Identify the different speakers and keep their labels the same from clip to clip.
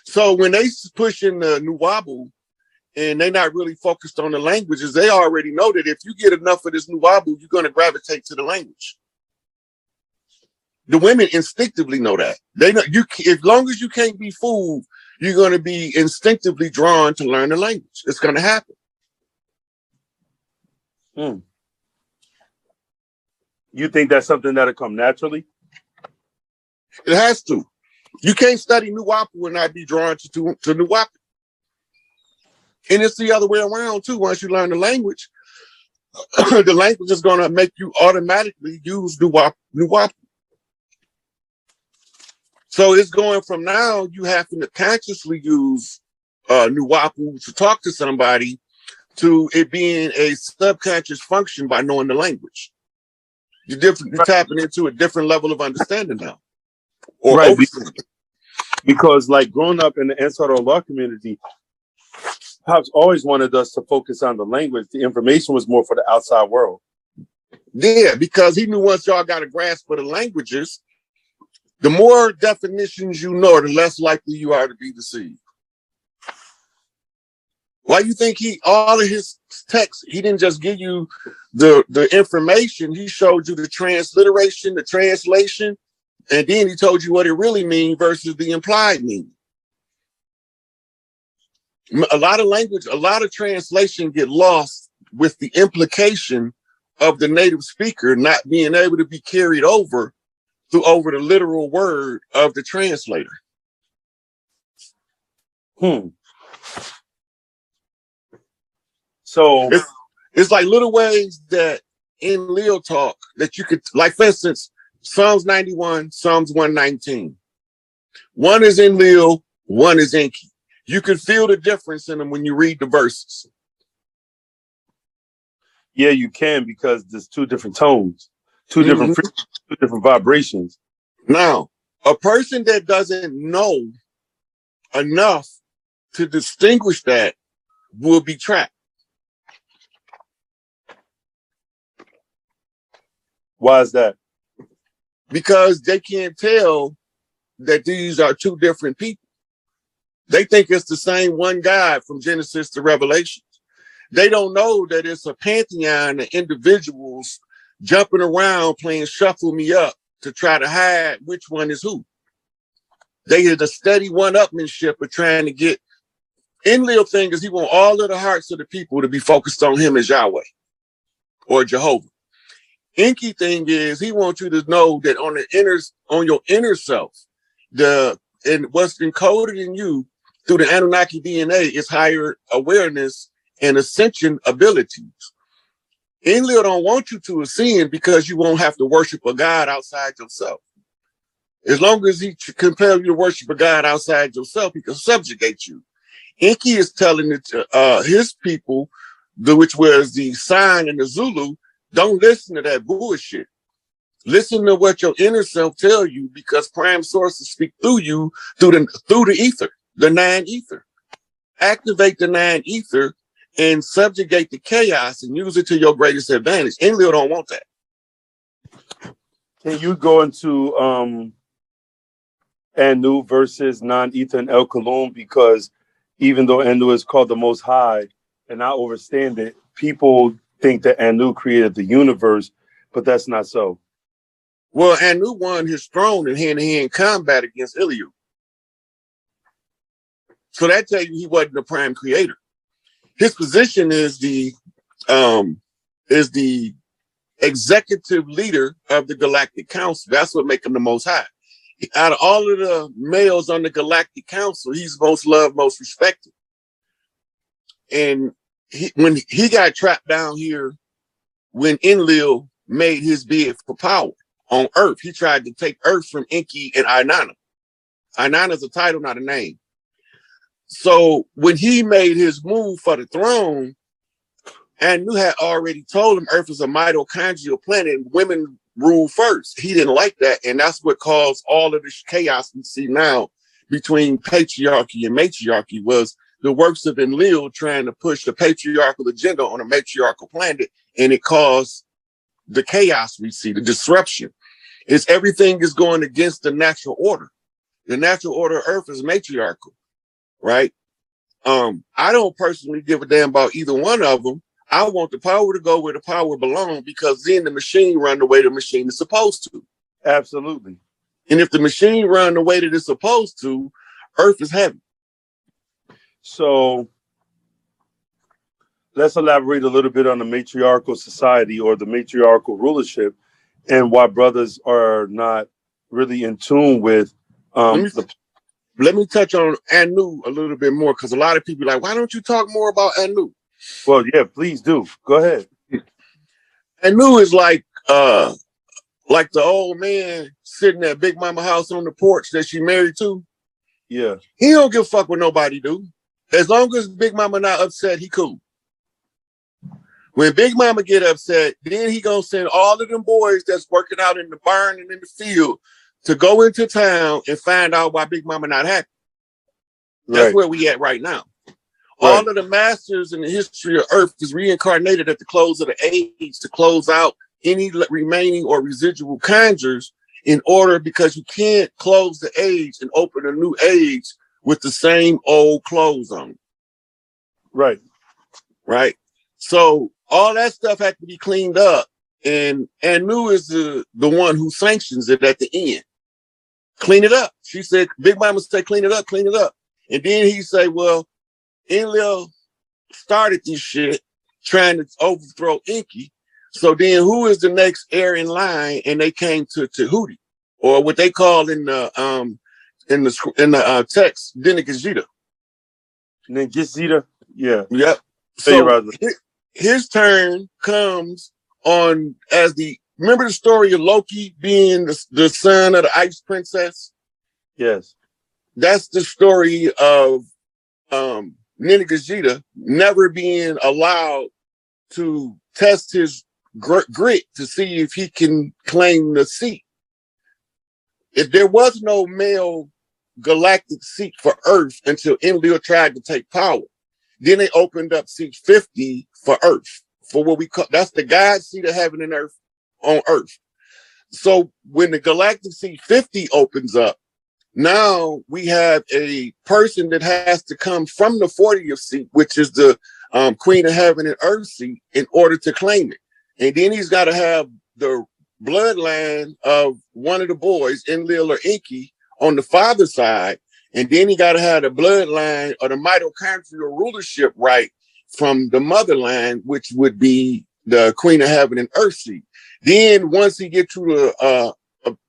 Speaker 1: So when they pushing the Nuwabu and they're not really focused on the languages, they already know that if you get enough of this Nuwabu, you're going to gravitate to the language. The women instinctively know that. They know you. As long as you can't be fooled, you're going to be instinctively drawn to learn the language. It's going to happen.
Speaker 2: You think that's something that'll come naturally?
Speaker 1: It has to. You can't study Nuwapu and not be drawn to Nuwapu. And it's the other way around too. Once you learn the language, the language is going to make you automatically use Nuwapu. So it's going from now you having to consciously use Nuwapu to talk to somebody to it being a subconscious function by knowing the language. You're tapping into a different level of understanding now. Or
Speaker 2: right. Because like growing up in the Ansar Allah community, Pops always wanted us to focus on the language. The information was more for the outside world.
Speaker 1: Yeah, because he knew once y'all got a grasp of the languages, the more definitions you know, the less likely you are to be deceived. Why you think all of his texts, he didn't just give you the information, he showed you the transliteration, the translation, and then he told you what it really means versus the implied meaning. A lot of translation get lost with the implication of the native speaker not being able to be carried over the literal word of the translator.
Speaker 2: So
Speaker 1: it's like little ways that in Lil talk that you could, like for instance, Psalms 91, Psalms 119. One is in Lil, one is Enki. You can feel the difference in them when you read the verses.
Speaker 2: Yeah, you can, because there's two different tones, two different vibrations.
Speaker 1: Now, a person that doesn't know enough to distinguish that will be trapped.
Speaker 2: Why is that?
Speaker 1: Because they can't tell that these are two different people. They think it's the same one God from Genesis to Revelation. They don't know that it's a pantheon of individuals jumping around playing shuffle me up to try to hide which one is who. They had a steady one-upmanship of trying to get. Enlil thing is he want all of the hearts of the people to be focused on him as Yahweh or Jehovah. Enki thing is he wants you to know that on your inner self, and what's encoded in you through the Anunnaki DNA is higher awareness and ascension abilities. Enlil don't want you to ascend because you won't have to worship a God outside yourself. As long as he compels you to worship a God outside yourself, he can subjugate you. Enki is telling his people, which was the sign and the Zulu, don't listen to that bullshit. Listen to what your inner self tell you, because prime sources speak through you through the ether, the nine ether. Activate the nine ether and subjugate the chaos and use it to your greatest advantage. Enlil don't want that.
Speaker 2: Can you go into Anu versus non-ether and El Kalum? Because even though Anu is called the Most High, and I understand it, people think that Anu created the universe, but that's not so.
Speaker 1: Well, Anu won his throne in hand-to-hand combat against Eliu. So that tells you he wasn't the prime creator. His position is the executive leader of the Galactic Council. That's what makes him the Most High. Out of all of the males on the Galactic Council, he's most loved, most respected. And when he got trapped down here, when Enlil made his bid for power on Earth, he tried to take Earth from Enki and Inanna. Inanna is a title, not a name. So when he made his move for the throne, Anu had already told him Earth is a mitochondrial planet and women rule first. He didn't like that, and that's what caused all of this chaos we see now between patriarchy and matriarchy, was the works of Enlil trying to push the patriarchal agenda on a matriarchal planet, and it caused the chaos we see, the disruption. Everything is going against the natural order. The natural order of Earth is matriarchal. right? I don't personally give a damn about either one of them. I want the power to go where the power belongs, because then the machine run the way the machine is supposed to.
Speaker 2: Absolutely.
Speaker 1: And if the machine run the way that it's supposed to, Earth is heaven.
Speaker 2: So let's elaborate a little bit on the matriarchal society or the matriarchal rulership, and why brothers are not really in tune with
Speaker 1: let me touch on Anu a little bit more, because a lot of people are like, why don't you talk more about Anu?
Speaker 2: Well, yeah, please do. Go ahead.
Speaker 1: Anu is like the old man sitting at Big Mama house on the porch that she married to.
Speaker 2: Yeah.
Speaker 1: He don't give a fuck what nobody do. As long as Big Mama not upset, he cool. When Big Mama get upset, then he gonna send all of them boys that's working out in the barn and in the field to go into town and find out why Big Mama not happy. That's where we at right now. All of the masters in the history of Earth is reincarnated at the close of the age to close out any remaining or residual conjures, in order, because you can't close the age and open a new age with the same old clothes on. Right. So all that stuff had to be cleaned up, and Anu is the one who sanctions it at the end. Clean it up. She said, Big Mama said, clean it up. And then he say, well, Enlil started this shit trying to overthrow Enki. So then who is the next heir in line? And they came to Tahuti, or what they call in the text, NEGPIFOR.
Speaker 2: NEGPIFOR? Yeah.
Speaker 1: Yep. So his turn comes on as remember the story of Loki being the son of the Ice Princess?
Speaker 2: Yes.
Speaker 1: That's the story of NEGPIFOR never being allowed to test his grit to see if he can claim the seat. If there was no male galactic seat for Earth until Enlil tried to take power, then they opened up seat 50 for Earth, for what we call, that's the God seat of heaven and earth on Earth. So when the galactic seat 50 opens up, now we have a person that has to come from the 40th seat, which is the Queen of Heaven and Earth seat, in order to claim it. And then he's got to have the bloodline of one of the boys, Enlil or Enki, on the father's side. And then he got to have the bloodline or the mitochondrial rulership right from the motherline, which would be the Queen of Heaven and Earth seat. Then once he gets to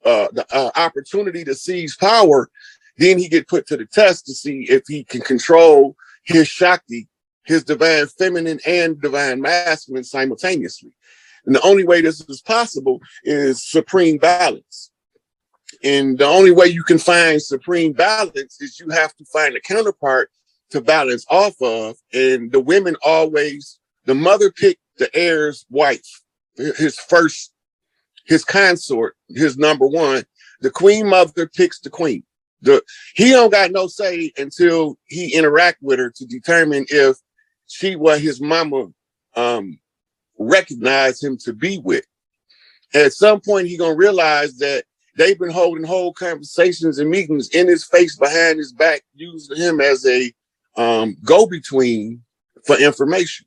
Speaker 1: the opportunity to seize power, then he get put to the test to see if he can control his Shakti, his divine feminine and divine masculine simultaneously. And the only way this is possible is supreme balance. And the only way you can find supreme balance is you have to find a counterpart to balance off of. And the women always, the mother picked the heir's wife, his consort, his number one. The queen mother picks the queen. He don't got no say until he interact with her to determine if she what his mama recognized him to be with. At some point, he gonna realize that they've been holding whole conversations and meetings in his face, behind his back, using him as a go-between for information.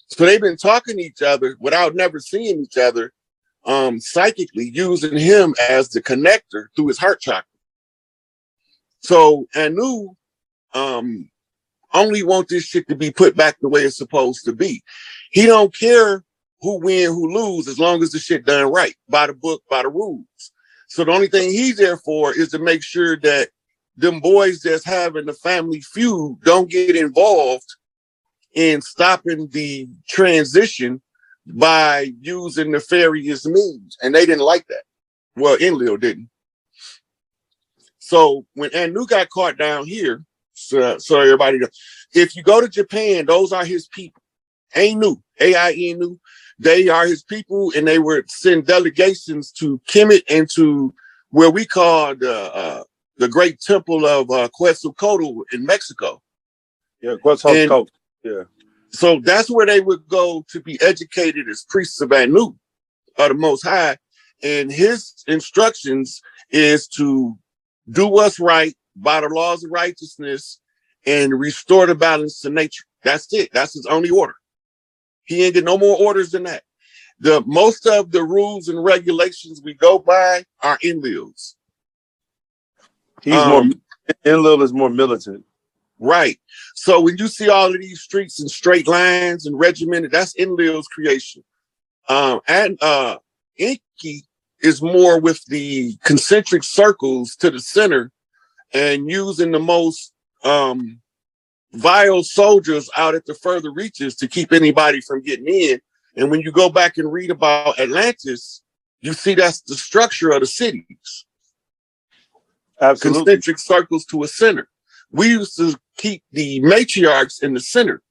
Speaker 1: So they've been talking to each other without never seeing each other, psychically, using him as the connector through his heart chakra. So Anu only want this shit to be put back the way it's supposed to be. He don't care who win, who lose, as long as the shit done right, by the book, by the rules. So the only thing he's there for is to make sure that them boys that's having the family feud don't get involved in stopping the transition by using nefarious means. And they didn't like that. Well, Enlil didn't. So when Anu got caught down here, so everybody knows, if you go to Japan, those are his people. Anu, A-I-N-U. They are his people, and they would send delegations to Kemet and to where we call the great temple of Quetzalcoatl in Mexico.
Speaker 2: Yeah, Quetzalcoatl. Yeah.
Speaker 1: So that's where they would go to be educated as priests of Anu, or the Most High. And his instructions is to do what's right by the laws of righteousness and restore the balance to nature. That's it. That's his only order. He ain't get no more orders than that. The most of the rules and regulations we go by are Enlil's.
Speaker 2: He's more Enlil is more militant.
Speaker 1: Right. So when you see all of these streets and straight lines and regimented, that's Enlil's creation. Inky is more with the concentric circles to the center and using the most vile soldiers out at the further reaches to keep anybody from getting in. And when you go back and read about Atlantis, you see that's the structure of the cities.
Speaker 2: Absolutely.
Speaker 1: Concentric circles to a center. We used to keep the matriarchs in the center,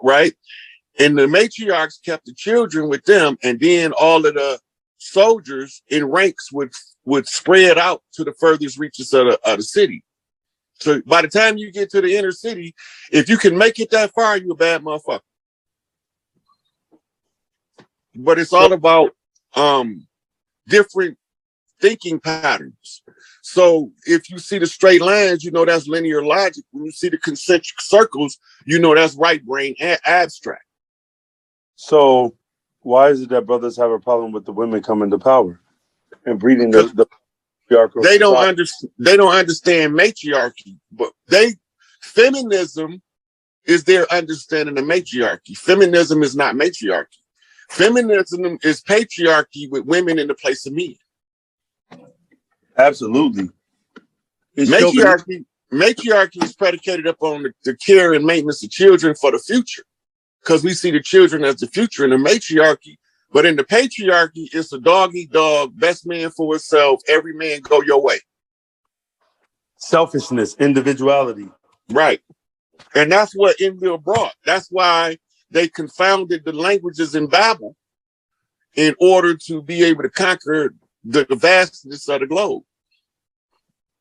Speaker 1: right? And the matriarchs kept the children with them, and then all of the soldiers in ranks would spread out to the furthest reaches of the city. So by the time you get to the inner city, if you can make it that far, you're a bad motherfucker. But it's all about different thinking patterns. So if you see the straight lines, you know that's linear logic. When you see the concentric circles, you know that's right brain abstract.
Speaker 2: So why is it that brothers have a problem with the women coming to power and breeding the patriarchal?
Speaker 1: They don't understand matriarchy, but feminism is their understanding of matriarchy. Feminism is not matriarchy. Feminism is patriarchy with women in the place of men.
Speaker 2: Absolutely.
Speaker 1: Matriarchy is predicated upon the care and maintenance of children for the future, because we see the children as the future in the matriarchy. But in the patriarchy, it's a dog eat dog, best man for itself, every man go your way.
Speaker 2: Selfishness, individuality.
Speaker 1: Right. And that's what Enlil brought. That's why they confounded the languages in Babel in order to be able to conquer the vastness of the globe.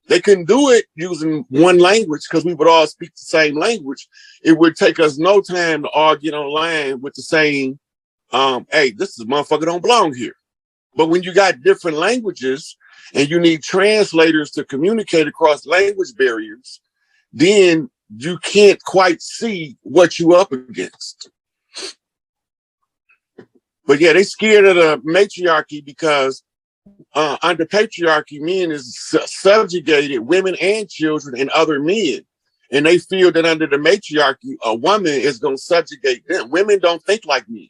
Speaker 1: They couldn't do it using one language because we would all speak the same language. It would take us no time to argue online with the same, hey, this motherfucker don't belong here. But when you got different languages and you need translators to communicate across language barriers, then you can't quite see what you up against. But yeah, they scared of the matriarchy because under patriarchy, men is subjugated women and children and other men. And they feel that under the matriarchy, a woman is going to subjugate them. Women don't think like men.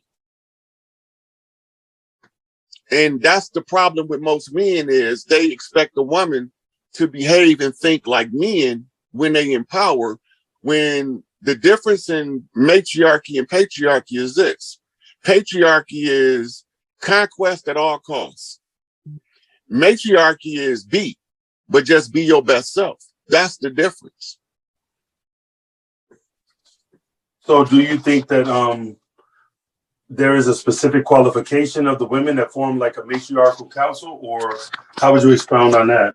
Speaker 1: And that's the problem with most men is they expect a woman to behave and think like men when they in power, when the difference in matriarchy and patriarchy is this. Patriarchy is conquest at all costs. Matriarchy is be, but just be your best self. That's the difference.
Speaker 2: So do you think that there is a specific qualification of the women that form like a matriarchal council, or how would you expound on that?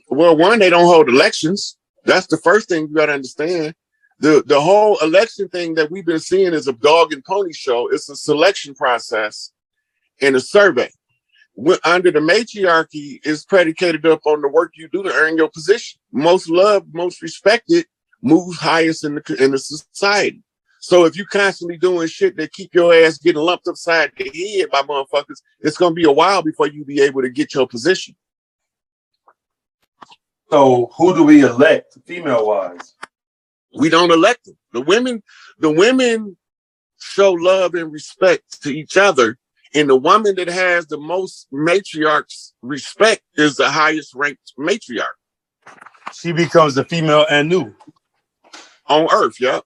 Speaker 1: Well, one, they don't hold elections. That's the first thing you got to understand. The whole election thing that we've been seeing is a dog and pony show. It's a selection process and a survey. Under the matriarchy is predicated up on the work you do to earn your position. Most loved, most respected, moves highest in the society. So if you constantly doing shit that keep your ass getting lumped upside the head by motherfuckers, it's going to be a while before you be able to get your position.
Speaker 2: So who do we elect female wise?
Speaker 1: We don't elect them. The women show love and respect to each other. And the woman that has the most matriarchs respect is the highest ranked matriarch.
Speaker 2: She becomes the female Anu
Speaker 1: on earth, yeah.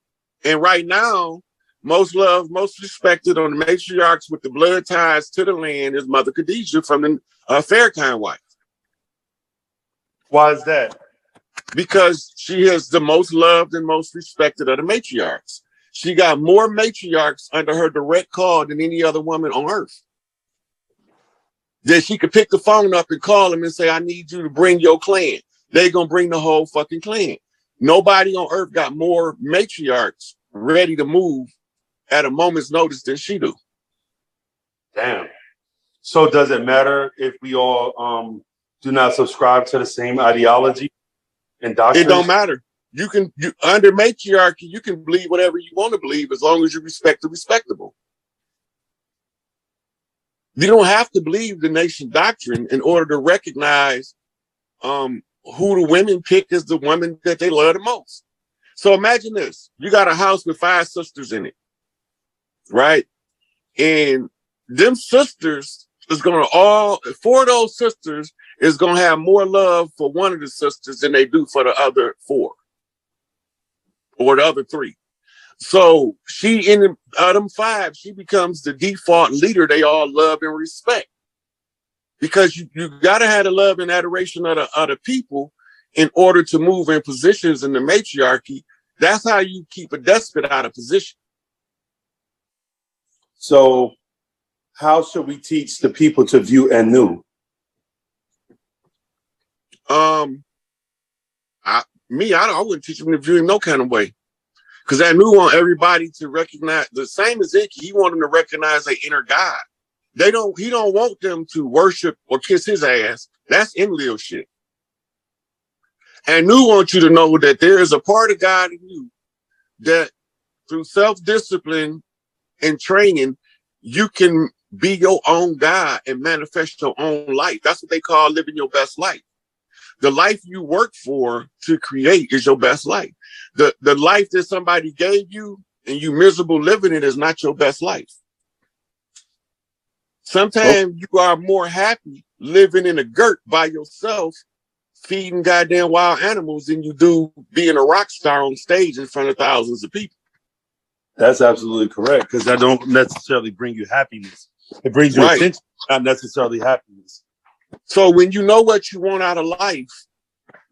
Speaker 1: And right now, most loved, most respected on the matriarchs with the blood ties to the land is Mother Khadijah from the Farrakhan wife.
Speaker 2: Why is that?
Speaker 1: Because she is the most loved and most respected of the matriarchs. She got more matriarchs under her direct call than any other woman on earth. That she could pick the phone up and call them and say, I need you to bring your clan. They're going to bring the whole fucking clan. Nobody on earth got more matriarchs ready to move at a moment's notice than she do.
Speaker 2: Damn. So does it matter if we all do not subscribe to the same ideology and doctrine?
Speaker 1: It don't matter. under matriarchy, you can believe whatever you want to believe as long as you respect the respectable. You don't have to believe the nation doctrine in order to recognize who the women pick as the woman that they love the most. So imagine this. You got a house with 5 sisters in it, right? And them sisters is going to 4 of those sisters is going to have more love for one of the sisters than they do for the other 4 or the other 3. So she, in them 5, she becomes the default leader they all love and respect. Because you got to have the love and adoration of the other people in order to move in positions in the matriarchy. That's how you keep a despot out of position.
Speaker 2: So how should we teach the people to view Anu?
Speaker 1: I wouldn't teach them to view him no kind of way. Because Anu want everybody to recognize, the same as Inky, he want them to recognize their inner God. He don't want them to worship or kiss his ass. That's Enlil shit. Anu wants you to know that there is a part of God in you that through self-discipline and training, you can be your own God and manifest your own life. That's what they call living your best life. The life you work for to create is your best life. The life that somebody gave you and you miserable living it is not your best life. Sometimes you are more happy living in the dirt by yourself, feeding goddamn wild animals than you do being a rock star on stage in front of thousands of people.
Speaker 2: That's absolutely correct, because that don't necessarily bring you happiness. It brings you attention, not necessarily happiness.
Speaker 1: So when you know what you want out of life,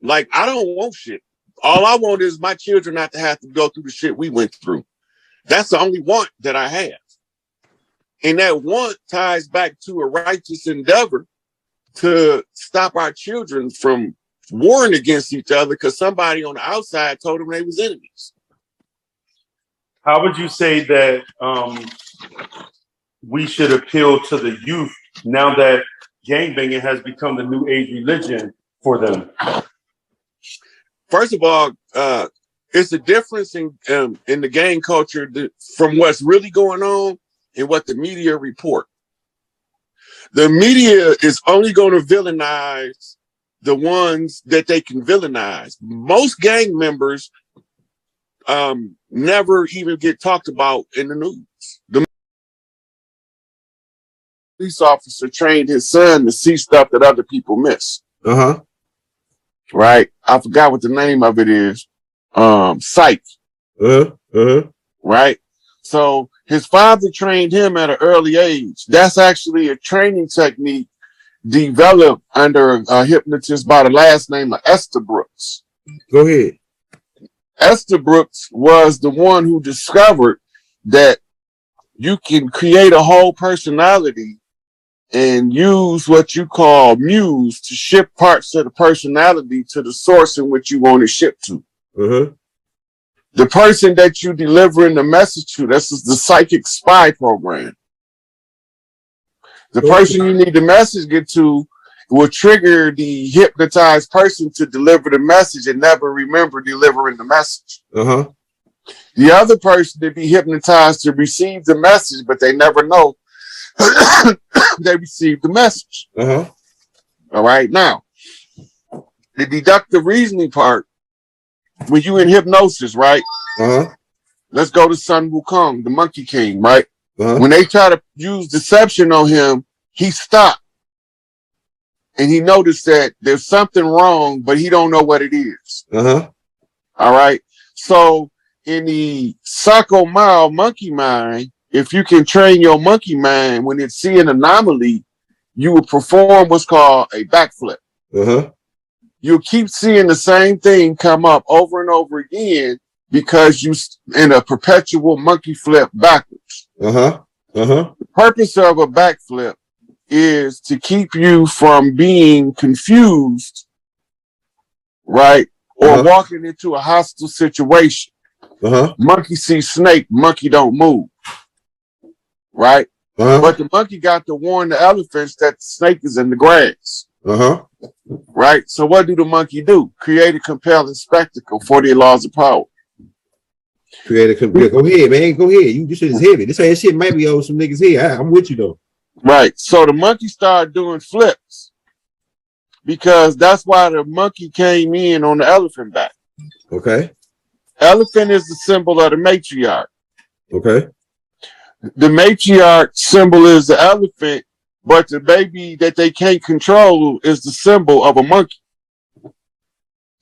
Speaker 1: like I don't want shit. All I want is my children not to have to go through the shit we went through. That's the only want that I have. And that want ties back to a righteous endeavor to stop our children from warring against each other because somebody on the outside told them they was enemies.
Speaker 2: How would you say that we should appeal to the youth now that gangbanging has become the new age religion for them?
Speaker 1: First of all, it's a difference in the gang culture from what's really going on and what the media report. The media is only going to villainize the ones that they can villainize. Most gang members never even get talked about in the news. The police officer trained his son to see stuff that other people miss. Right? I forgot what the name of it is. Psych. Right? So his father trained him at an early age. That's actually a training technique developed under a hypnotist by the last name of Esther Brooks.
Speaker 3: Go ahead.
Speaker 1: Esther Brooks was the one who discovered that you can create a whole personality and use what you call muse to shift parts of the personality to the source in which you want to shift to. The person that you delivering the message to, this is the psychic spy program. The person you need the message get to will trigger the hypnotized person to deliver the message and never remember delivering the message. The other person to be hypnotized to receive the message, but they never know they received the message. All right. Now, the deductive reasoning part, when you in hypnosis, right? Let's go to Sun Wukong, the Monkey King, right? When they try to use deception on him, he stopped. And he noticed that there's something wrong, but he don't know what it is. All right. So in the Sako Mao monkey mind, if you can train your monkey mind, when it's seeing anomaly, you will perform what's called a backflip. You'll keep seeing the same thing come up over and over again because you in a perpetual monkey flip backwards. The purpose of a backflip is to keep you from being confused, right? Or walking into a hostile situation. Monkey sees snake, monkey don't move. Right? But the monkey got to warn the elephants that the snake is in the grass.
Speaker 3: Uh-huh.
Speaker 1: Right? So what do the monkey do? Create a compelling spectacle for their laws of power.
Speaker 3: Go ahead, man. Go ahead. This shit is heavy. This ain't shit might be over some niggas here. I'm with you though.
Speaker 1: Right. So the monkey started doing flips because that's why the monkey came in on the elephant back.
Speaker 3: Okay.
Speaker 1: Elephant is the symbol of the matriarch.
Speaker 3: Okay.
Speaker 1: The matriarch symbol is the elephant, but the baby that they can't control is the symbol of a monkey.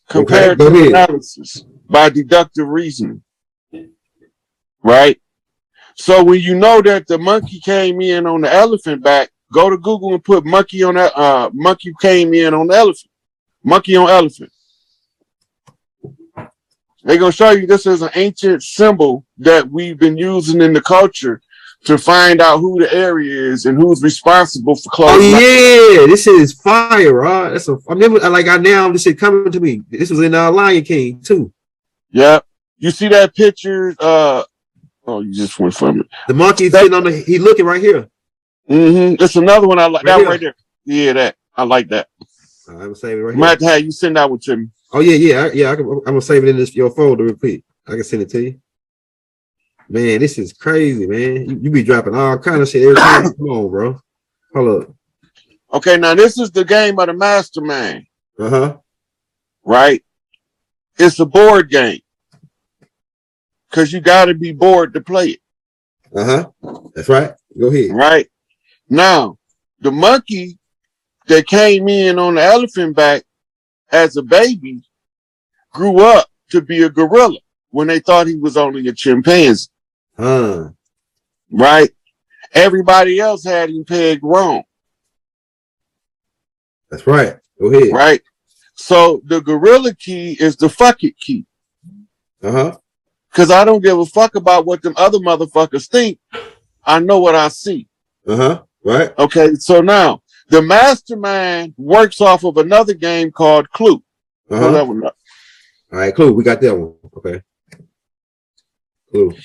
Speaker 1: Compared to analysis by deductive reasoning. Right? So when you know that the monkey came in on the elephant back, go to Google and put monkey on that monkey came in on the elephant. Monkey on elephant. They're gonna show you this is an ancient symbol that we've been using in the culture to find out who the area is and who's responsible for closing.
Speaker 3: Oh yeah, this shit is fire, right? This shit coming to me. This was in Lion King too.
Speaker 1: Yeah. You see that picture? Oh, you just went from it.
Speaker 3: The monkey sitting on he looking right here.
Speaker 1: Mm-hmm. It's another one I like. That right there. Yeah, that. I like that.
Speaker 3: I'm gonna save it right
Speaker 1: here. Might have you send that one to me.
Speaker 3: Oh yeah. I'm gonna save it in your folder real quick. I can send it to you. Man, this is crazy, man. You be dropping all kind of shit every time. Come on, bro. Hold up.
Speaker 1: Okay, now this is the game of the mastermind.
Speaker 3: Uh-huh.
Speaker 1: Right? It's a board game. Because you got to be bored to play it.
Speaker 3: Uh-huh. That's right. Go ahead.
Speaker 1: Right? Now, the monkey that came in on the elephant back as a baby grew up to be a gorilla when they thought he was only a chimpanzee. Right? Everybody else had him pegged wrong.
Speaker 3: That's right. Go ahead.
Speaker 1: Right? So the gorilla key is the fuck it key.
Speaker 3: Uh-huh.
Speaker 1: Because I don't give a fuck about what them other motherfuckers think. I know what I see.
Speaker 3: Uh-huh. Right.
Speaker 1: Okay, so now the mastermind works off of another game called Clue.
Speaker 3: Uh-huh. That one up. All right, Clue. We got that one. Okay. Clue.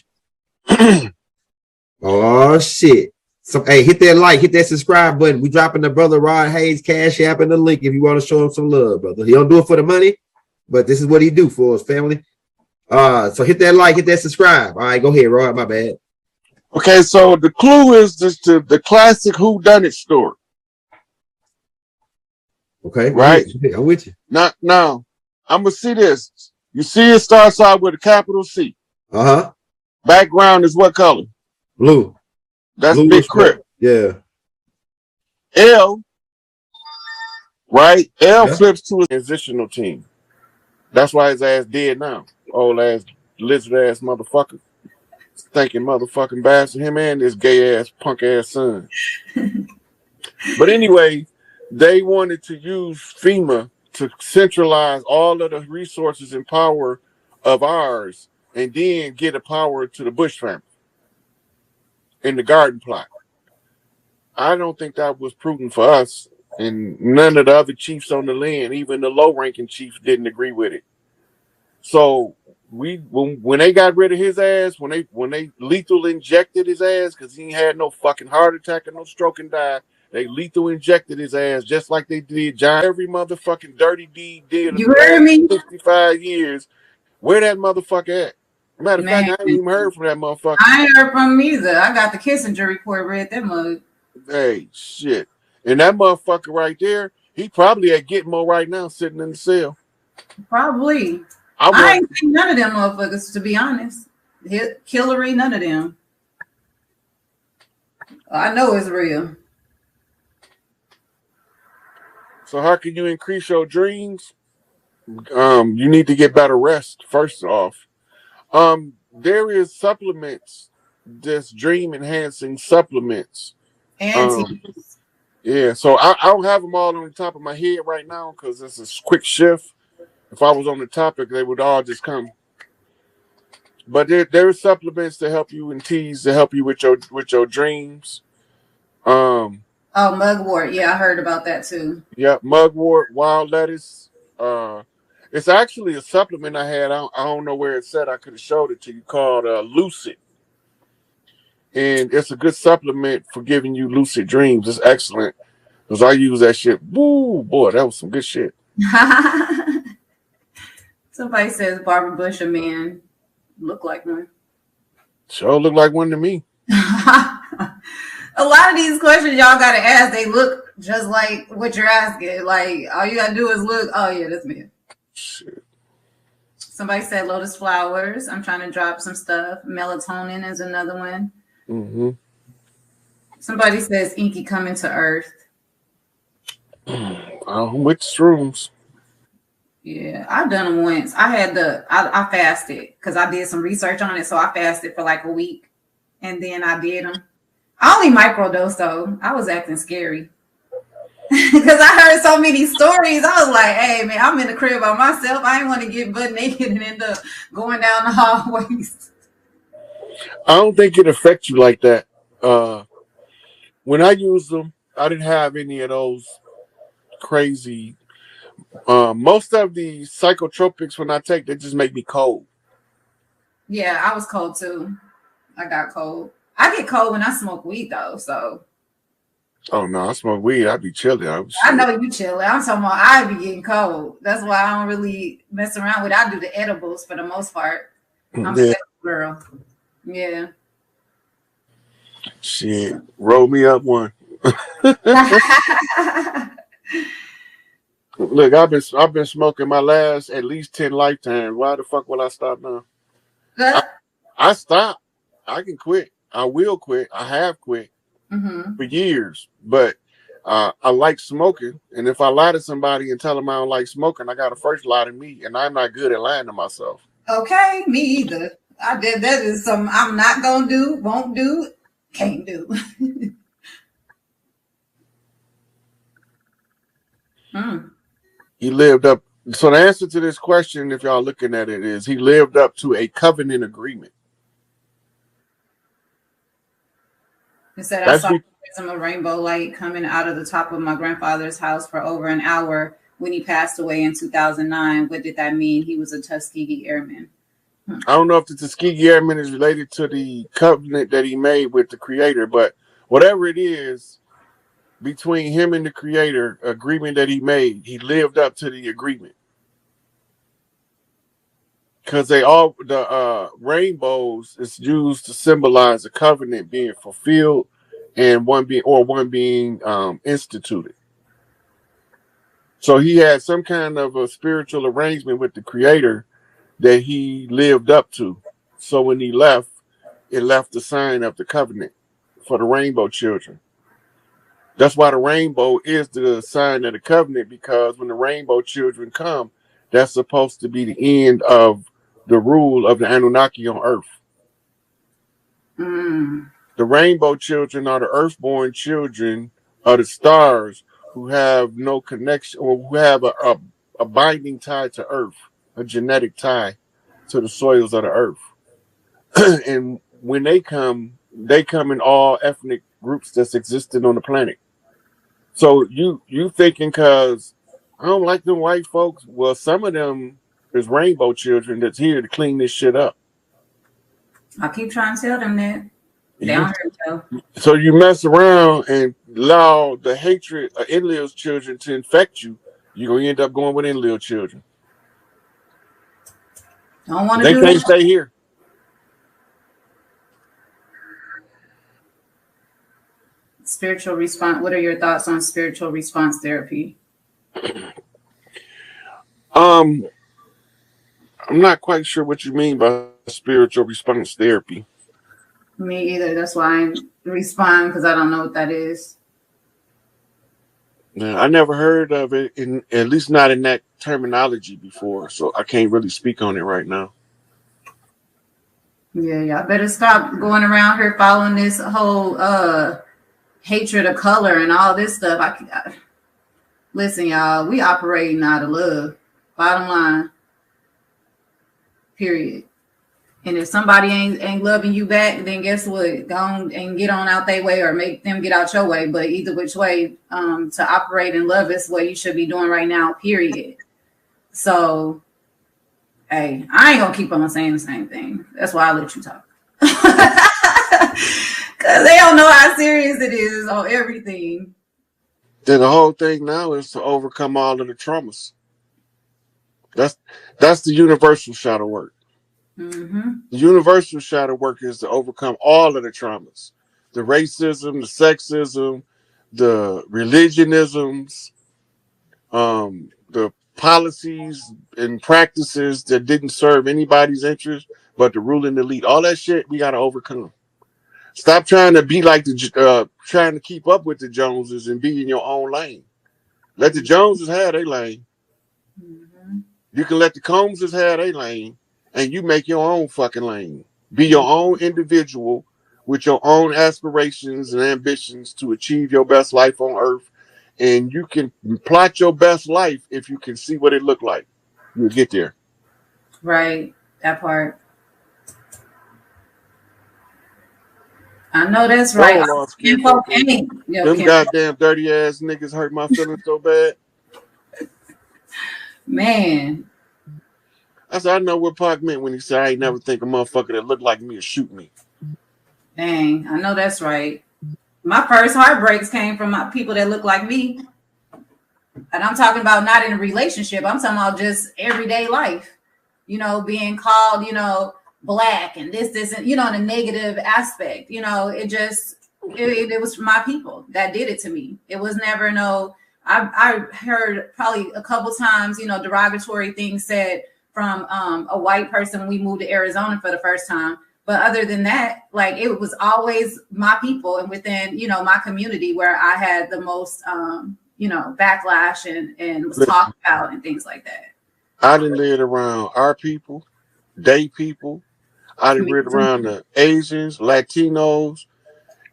Speaker 3: Oh shit. So hey, hit that like, hit that subscribe button. We dropping the brother Rod Hayes Cash App in the link if you want to show him some love, brother. He don't do it for the money, but this is what he do for his family. So hit that like, hit that subscribe. All right, go ahead, Rod. My bad.
Speaker 1: Okay, so the clue is just the classic whodunit story.
Speaker 3: Okay,
Speaker 1: right.
Speaker 3: I'm with you.
Speaker 1: Now, I'm gonna see this. You see, it starts out with a capital C.
Speaker 3: Uh-huh.
Speaker 1: Background is what color?
Speaker 3: Blue.
Speaker 1: That's
Speaker 3: Blue
Speaker 1: Big Crip.
Speaker 3: Yeah.
Speaker 1: L, right? L flips to a transitional team. That's why his ass dead now. Old ass lizard ass motherfucker. Stinking motherfucking bastard. Him and his gay ass punk ass son. But anyway, they wanted to use FEMA to centralize all of the resources and power of ours and then get a power to the Bush family in the garden plot. I don't think that was prudent for us, and none of the other chiefs on the land, even the low-ranking chiefs, didn't agree with it. So when they got rid of his ass, when they lethal injected his ass, because he had no fucking heart attack or no stroke and died, they lethal injected his ass just like they did John. Every motherfucking dirty deed did.
Speaker 4: You heard me?
Speaker 1: 65 years. Where that motherfucker at? Matter of fact, I ain't even heard from that motherfucker.
Speaker 4: I ain't heard from him either. I got the Kissinger report, read that mug.
Speaker 1: Hey, shit. And that motherfucker right there, he probably at Gitmo right now sitting in the cell.
Speaker 4: Probably. I ain't seen none of them motherfuckers, to be honest. Hillary, none of them. I know it's real.
Speaker 1: So how can you increase your dreams? You need to get better rest, first off. There is supplements, this dream enhancing supplements. Yeah, so I don't have them all on the top of my head right now because it's a quick shift. If I was on the topic, they would all just come. But there are supplements to help you and teas to help you with your dreams.
Speaker 4: Mugwort. Yeah, I heard about that too.
Speaker 1: Yeah, mugwort, wild lettuce. It's actually a supplement I had. I don't know where it's at. I could have showed it to you, called Lucid. And it's a good supplement for giving you lucid dreams. It's excellent. Because I use that shit. Woo, boy, that was some good shit.
Speaker 4: Somebody says Barbara Bush a man. Look like one.
Speaker 1: Sure look like one to me.
Speaker 4: A lot of these questions y'all gotta ask, they look just like what you're asking. Like, all you gotta do is look, oh yeah, that's me.
Speaker 1: Shit.
Speaker 4: Somebody said lotus flowers. I'm trying to drop some stuff. Melatonin is another one.
Speaker 1: Mm-hmm.
Speaker 4: Somebody says Inky coming to Earth.
Speaker 1: With shrooms.
Speaker 4: Yeah, I've done them once. I fasted because I did some research on it. So I fasted for like a week and then I did them. I only microdosed though. I was acting scary because I heard so many stories. I was like, hey man, I'm in the crib by myself. I didn't want to get butt naked and end up going down the hallways.
Speaker 1: I don't think it affects you like that. When I used them, I didn't have any of those crazy. Most of the psychotropics when I take, they just make me cold.
Speaker 4: Yeah, I was cold too. I got cold. I get cold when I smoke weed though, so.
Speaker 1: Oh no, I smoke weed. I be chilling.
Speaker 4: I know you chilling. I'm talking about I be getting cold. That's why I don't really mess around with it. I do the edibles for the most part. I'm a edible girl. Yeah.
Speaker 1: Shit, roll me up one. Look, I've been smoking my last at least 10 lifetimes. Why the fuck will I stop now? I stopped. I can quit. I will quit. I have quit for years. But I like smoking. And if I lie to somebody and tell them I don't like smoking, I got to first lie to me. And I'm not good at lying to myself.
Speaker 4: Okay, me either. I did. That is something I'm not going to do, won't do, can't do.
Speaker 1: He lived up. So the answer to this question, if y'all looking at it, is he lived up to a covenant agreement.
Speaker 4: He said, I saw a rainbow light coming out of the top of my grandfather's house for over an hour when he passed away in 2009. What did that mean? He was a Tuskegee Airman.
Speaker 1: I don't know if the Tuskegee Airman is related to the covenant that he made with the Creator, but whatever it is, between him and the Creator, agreement that he made, he lived up to the agreement. Because the rainbows is used to symbolize a covenant being fulfilled and one being instituted. So he had some kind of a spiritual arrangement with the Creator that he lived up to. So when he left, it left the sign of the covenant for the rainbow children. That's why the rainbow is the sign of the covenant, because when the rainbow children come, that's supposed to be the end of the rule of the Anunnaki on Earth. The rainbow children are the earthborn children of the stars who have no connection, or who have a binding tie to Earth, a genetic tie to the soils of the Earth. And when they come in all ethnic groups that's existing on the planet. So you thinking because I don't like them white folks, well, some of them is rainbow children that's here to clean this shit up.
Speaker 4: I keep trying to tell them that.
Speaker 1: So you mess around and allow the hatred of Enlil's children to infect you, you're going to end up going with Enlil children.
Speaker 4: Don't want to do
Speaker 1: that. They can't stay here.
Speaker 4: Spiritual response. What are your thoughts on spiritual response therapy?
Speaker 1: I'm not quite sure what you mean by spiritual response therapy.
Speaker 4: Me either. That's why I respond, because I don't know what that is.
Speaker 1: Yeah, I never heard of it, at least not in that terminology before, so I can't really speak on it right now.
Speaker 4: Yeah, y'all better stop going around here following this whole hatred of color and all this stuff. Listen, y'all, we operating out of love. Bottom line. Period. And if somebody ain't loving you back, then guess what? Go on and get on out their way, or make them get out your way. But either which way, to operate in love is what you should be doing right now, period. So, hey, I ain't gonna keep on saying the same thing. That's why I let you talk. Because they don't know how serious it is on everything.
Speaker 1: Then the whole thing now is to overcome all of the traumas. That's the universal shadow work.
Speaker 4: Mm-hmm.
Speaker 1: The universal shadow work is to overcome all of the traumas, the racism, the sexism, the religionisms, the policies and practices that didn't serve anybody's interest but the ruling elite. All that shit we got to overcome. Stop trying to be like trying to keep up with the Joneses and be in your own lane. Let the Joneses have their lane.
Speaker 4: Mm-hmm.
Speaker 1: You can let the Combses have their lane, and you make your own fucking lane. Be your own individual with your own aspirations and ambitions to achieve your best life on earth. And you can plot your best life if you can see what it looked like. You'll get there.
Speaker 4: Right. That part. I know that's right.
Speaker 1: Oh, lost kid, them goddamn dirty ass niggas hurt my feelings so bad.
Speaker 4: Man.
Speaker 1: I said, I know what Pac meant when he said, I ain't never think a motherfucker that looked like me would shoot me.
Speaker 4: Dang, I know that's right. My first heartbreaks came from my people that look like me. And I'm talking about not in a relationship. I'm talking about just everyday life. You know, being called, you know, black and this, and, you know, in a negative aspect. You know, it was my people that did it to me. It was never I heard probably a couple times, you know, derogatory things said from a white person when we moved to Arizona for the first time. But other than that, like, it was always my people and within, you know, my community where I had the most, you know, backlash and was talked about and things like that.
Speaker 1: I done lived around our people, they people. I done lived around the Asians, Latinos,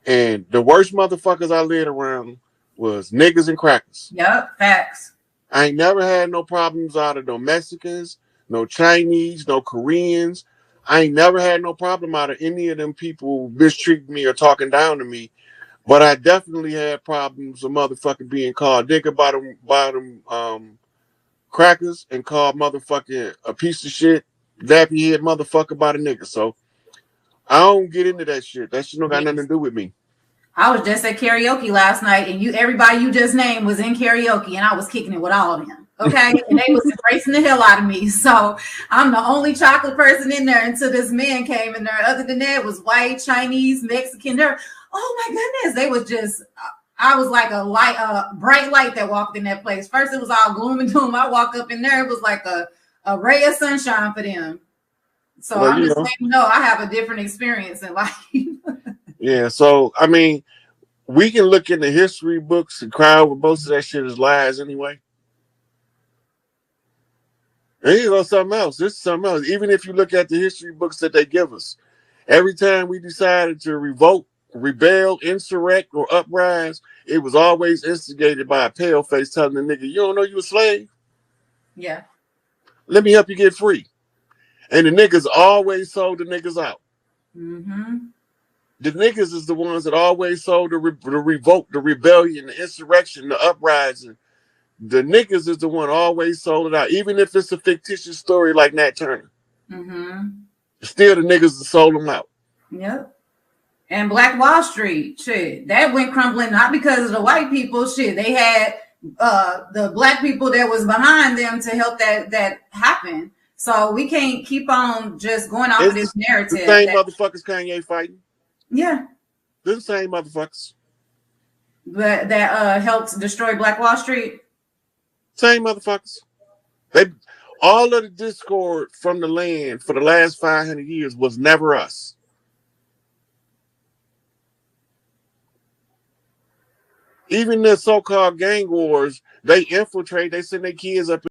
Speaker 1: and the worst motherfuckers I lived around was niggas and crackers.
Speaker 4: Yep, facts.
Speaker 1: I ain't never had no problems out of no Mexicans, no Chinese, no Koreans. I ain't never had no problem out of any of them people mistreating me or talking down to me. But I definitely had problems of motherfucking being called nigga by them crackers and called motherfucking a piece of shit, nappy head motherfucker by the nigga. So I don't get into that shit. That shit don't got nothing to do with me.
Speaker 4: I was just at karaoke last night, and everybody you just named was in karaoke, and I was kicking it with all of them. Okay, and they was embracing the hell out of me. So I'm the only chocolate person in there until this man came in there. Other than that, it was white, Chinese, Mexican. There, oh my goodness, they was just. I was like a bright light that walked in that place. First, it was all gloom and doom. I walked up in there, it was like a ray of sunshine for them. So well, I'm just letting you know I have a different experience in life.
Speaker 1: Yeah, so I mean, we can look in the history books and cry over most of that shit is lies anyway. And here's something else. This is something else. Even if you look at the history books that they give us, every time we decided to revolt, rebel, insurrect, or uprise, it was always instigated by a pale face telling the nigga, you don't know you a slave?
Speaker 4: Yeah.
Speaker 1: Let me help you get free. And the niggas always sold the niggas out.
Speaker 4: Mm-hmm.
Speaker 1: The niggas is the ones that always sold the revolt, the rebellion, the insurrection, the uprising. The niggas is the one always sold it out, even if it's a fictitious story like Nat Turner.
Speaker 4: Mm-hmm.
Speaker 1: Still, the niggas that sold them out.
Speaker 4: Yep. And Black Wall Street, shit, that went crumbling not because of the white people. Shit, they had the black people that was behind them to help that happen. So we can't keep on just going off of this narrative.
Speaker 1: The same motherfuckers Kanye fighting.
Speaker 4: Yeah.
Speaker 1: They're the same motherfuckers.
Speaker 4: That helped destroy Black Wall Street.
Speaker 1: Same motherfuckers. All of the discord from the land for the last 500 years was never us. Even the so-called gang wars, they infiltrate, they send their kids up